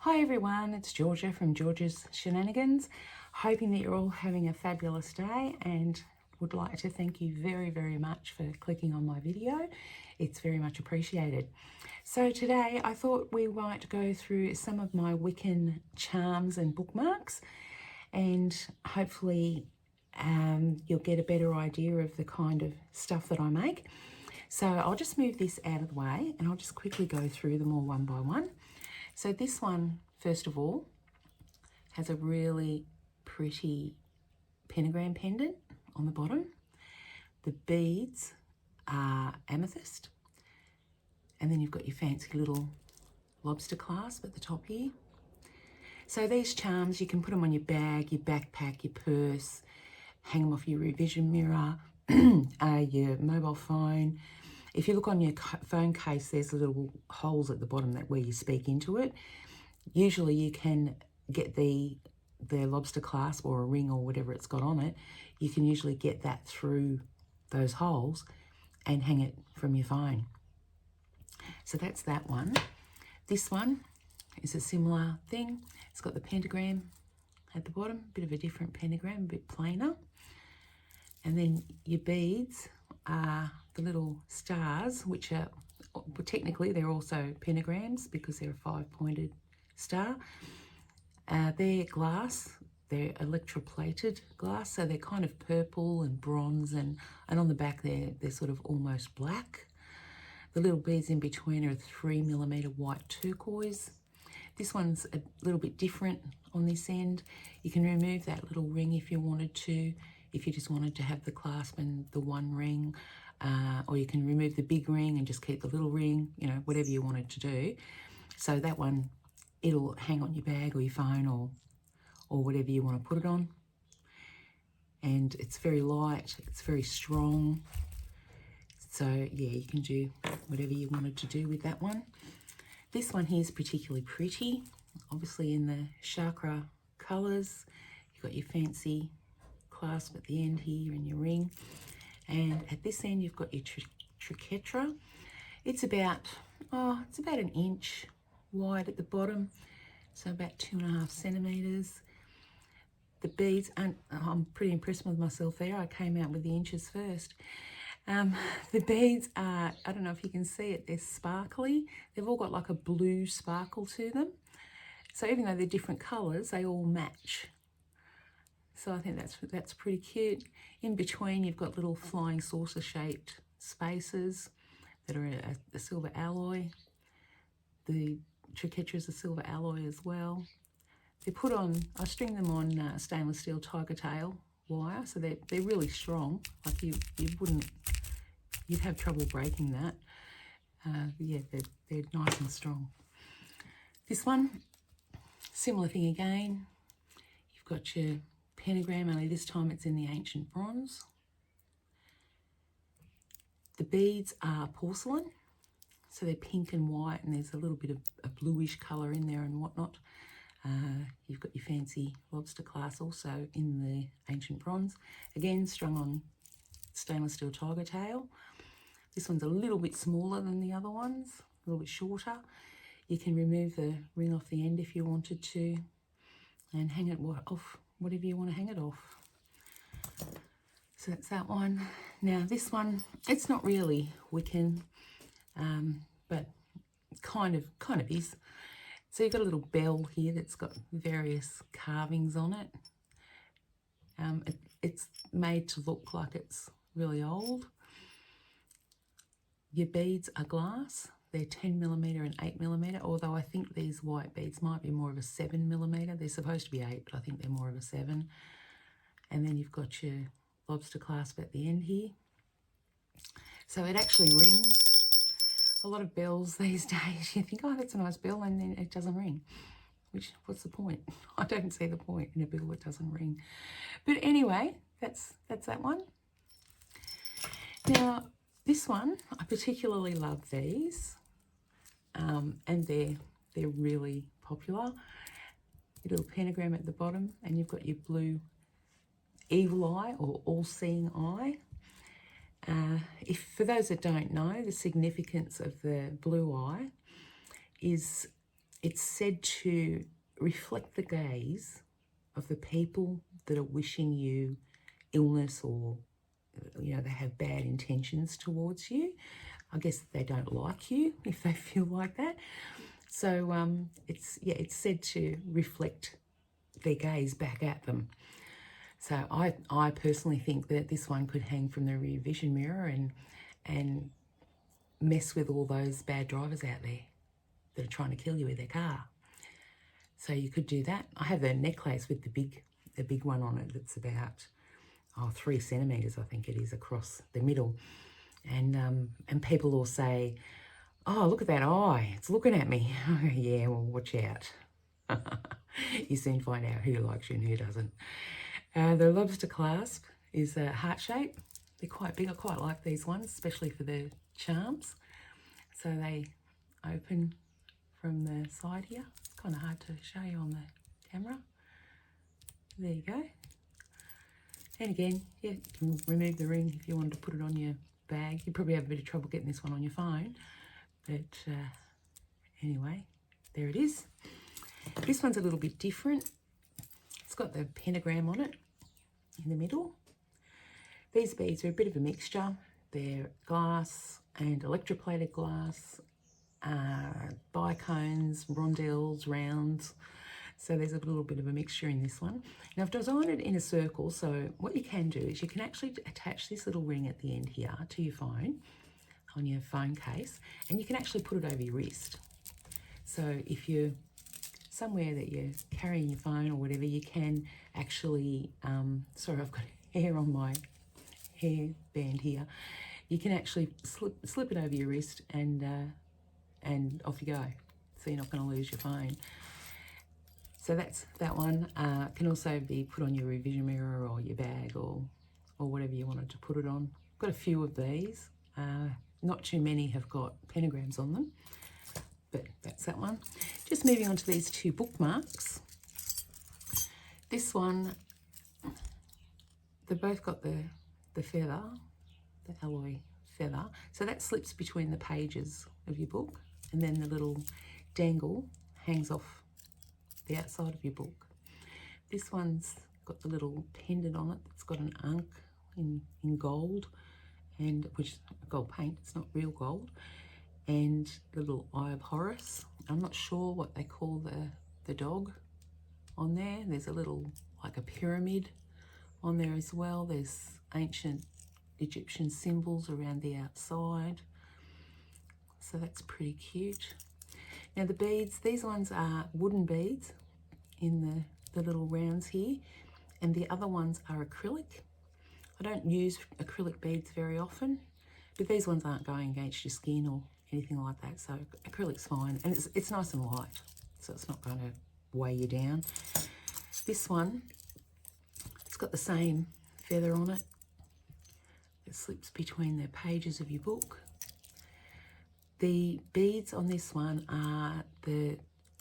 Hi everyone, it's Georgia from Georgia's Shenanigans. Hoping that you're all having a fabulous day and would like to thank you very, very much for clicking on my video. It's very much appreciated. So today I thought we might go through some of my Wiccan charms and bookmarks, and hopefully you'll get a better idea of the kind of stuff that I make. So I'll just move this out of the way and I'll just quickly go through them all one by one. So this one, first of all, has a really pretty pentagram pendant on the bottom. The beads are amethyst. And then you've got your fancy little lobster clasp at the top here. So these charms, you can put them on your bag, your backpack, your purse, hang them off your revision mirror, your mobile phone. If you look on your phone case, there's little holes at the bottom where you speak into it. Usually you can get the lobster clasp or a ring or whatever it's got on it. You can usually get that through those holes and hang it from your phone. So that's that one. This one is a similar thing. It's got the pentagram at the bottom, a bit of a different pentagram, a bit plainer. And then your beads are the little stars, which are, well, technically they're also pentagrams because they're a 5-pointed star. They're glass, they're electroplated glass, so they're kind of purple and bronze, and on the back they're sort of almost black. The little beads in between are 3mm white turquoise. This one's a little bit different on this end. You can remove that little ring if you wanted to, if you just wanted to have the clasp and the one ring, or you can remove the big ring and just keep the little ring, you know, whatever you wanted to do. So that one, it'll hang on your bag or your phone or whatever you want to put it on. And it's very light, it's very strong. So yeah, you can do whatever you wanted to do with that one. This one here is particularly pretty, obviously in the chakra colours. You've got your fancy clasp at the end here and your ring. And at this end you've got your triquetra. It's about an inch wide at the bottom, so about 2.5 centimetres. The beads, I'm pretty impressed with myself there. I came out with the inches first. The beads are, I don't know if you can see it, they're sparkly. They've all got like a blue sparkle to them. So even though they're different colours, they all match. So I think that's pretty cute. In between, you've got little flying saucer shaped spaces that are a silver alloy. The triquetra is a silver alloy as well. They're put on, I string them on stainless steel tiger tail wire, so they're really strong. Like you'd have trouble breaking that. Yeah, they're nice and strong. This one, similar thing again. You've got your pentagram, only this time it's in the ancient bronze. The beads are porcelain, so they're pink and white, and there's a little bit of a bluish colour in there and whatnot. You've got your fancy lobster clasp also in the ancient bronze. Again, strung on stainless steel tiger tail. This one's a little bit smaller than the other ones, a little bit shorter. You can remove the ring off the end if you wanted to and hang it off, whatever you want to hang it off. So that's that one. Now this one, it's not really Wiccan, but kind of is. So you've got a little bell here that's got various carvings on it. It's made to look like it's really old. Your beads are glass. They're 10mm and 8mm, although I think these white beads might be more of a 7mm. They're supposed to be 8, but I think they're more of a 7. And then you've got your lobster clasp at the end here. So it actually rings. A lot of bells these days, you think, oh, that's a nice bell, and then it doesn't ring. What's the point? I don't see the point in a bell that doesn't ring. But anyway, that's that one. Now, this one, I particularly love these, and they're really popular. Your little pentagram at the bottom, and you've got your blue evil eye or all-seeing eye. If for those that don't know, the significance of the blue eye is it's said to reflect the gaze of the people that are wishing you illness, or they have bad intentions towards you. I guess they don't like you if they feel like that. So it's said to reflect their gaze back at them. So I personally think that this one could hang from the rear vision mirror and mess with all those bad drivers out there that are trying to kill you with their car. So you could do that. I have a necklace with the big one on it that's about 3 centimeters, I think it is, across the middle. And people will say, "Oh, look at that eye, it's looking at me." Yeah, well, watch out. You soon find out who likes you and who doesn't. The lobster clasp is heart shape. They're quite big. I quite like these ones, especially for the charms. So they open from the side here. It's kind of hard to show you on the camera. There you go. And again, yeah, you can remove the ring if you wanted to put it on your bag. You probably have a bit of trouble getting this one on your phone. But anyway, there it is. This one's a little bit different. It's got the pentagram on it in the middle. These beads are a bit of a mixture. They're glass and electroplated glass, bicones, rondelles, rounds. So there's a little bit of a mixture in this one. Now I've designed it in a circle, so what you can do is you can actually attach this little ring at the end here to your phone, on your phone case, and you can actually put it over your wrist. So if you're somewhere that you're carrying your phone or whatever, you can actually, sorry, I've got hair on my hairband here. You can actually slip it over your wrist and off you go. So you're not going to lose your phone. So that's that one. Can also be put on your revision mirror or your bag or whatever you wanted to put it on. Got a few of these. Not too many have got pentagrams on them, but that's that one. Just moving on to these 2 bookmarks. This one, they've both got the feather, the alloy feather. So that slips between the pages of your book, and then the little dangle hangs off the outside of your book. This one's got the little pendant on it. It's got an ankh in gold, and which is gold paint. It's not real gold. And the little Eye of Horus. I'm not sure what they call the dog on there. There's a little, like a pyramid on there as well. There's ancient Egyptian symbols around the outside. So that's pretty cute. Now the beads, these ones are wooden beads in the little rounds here, and the other ones are acrylic. I don't use acrylic beads very often, but these ones aren't going against your skin or anything like that, so acrylic's fine, and it's nice and light, so it's not going to weigh you down. This one, it's got the same feather on it. It slips between the pages of your book. The beads on this one are, the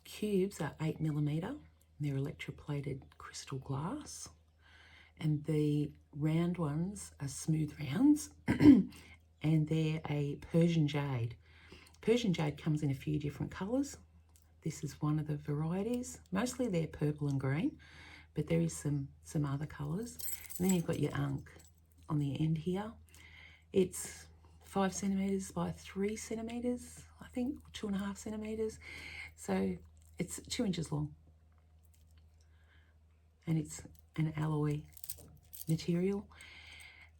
cubes are 8mm. They're electroplated crystal glass. And the round ones are smooth rounds. And they're a Persian jade. Persian jade comes in a few different colours. This is one of the varieties. Mostly they're purple and green, but there is some other colours. And then you've got your ankh on the end here. It's 5 centimetres by 3 centimetres, I think, 2.5 centimetres. So it's 2 inches long. And it's an alloy material.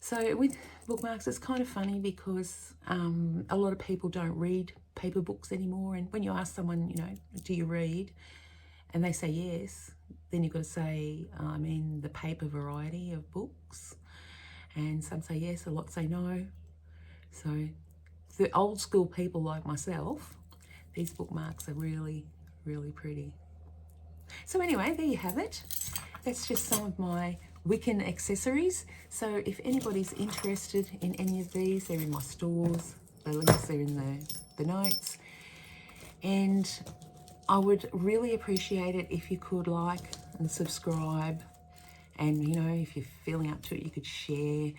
So with bookmarks, it's kind of funny because a lot of people don't read paper books anymore. And when you ask someone, you know, do you read? And they say yes, then you've got to say, I'm in the paper variety of books. And some say yes, a lot say no. So the old school people like myself, these bookmarks are really, really pretty. So anyway, there you have it. That's just some of my Wiccan accessories. So if anybody's interested in any of these, they're in my stores. The links are in the notes. And I would really appreciate it if you could like and subscribe. And, you know, if you're feeling up to it, you could share.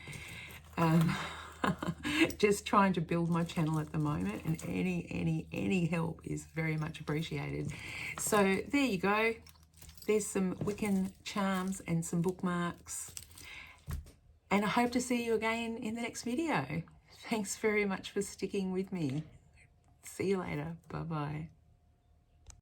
Just trying to build my channel at the moment, and any help is very much appreciated. So there you go. There's some Wiccan charms and some bookmarks. And I hope to see you again in the next video. Thanks very much for sticking with me. See you later. Bye-bye.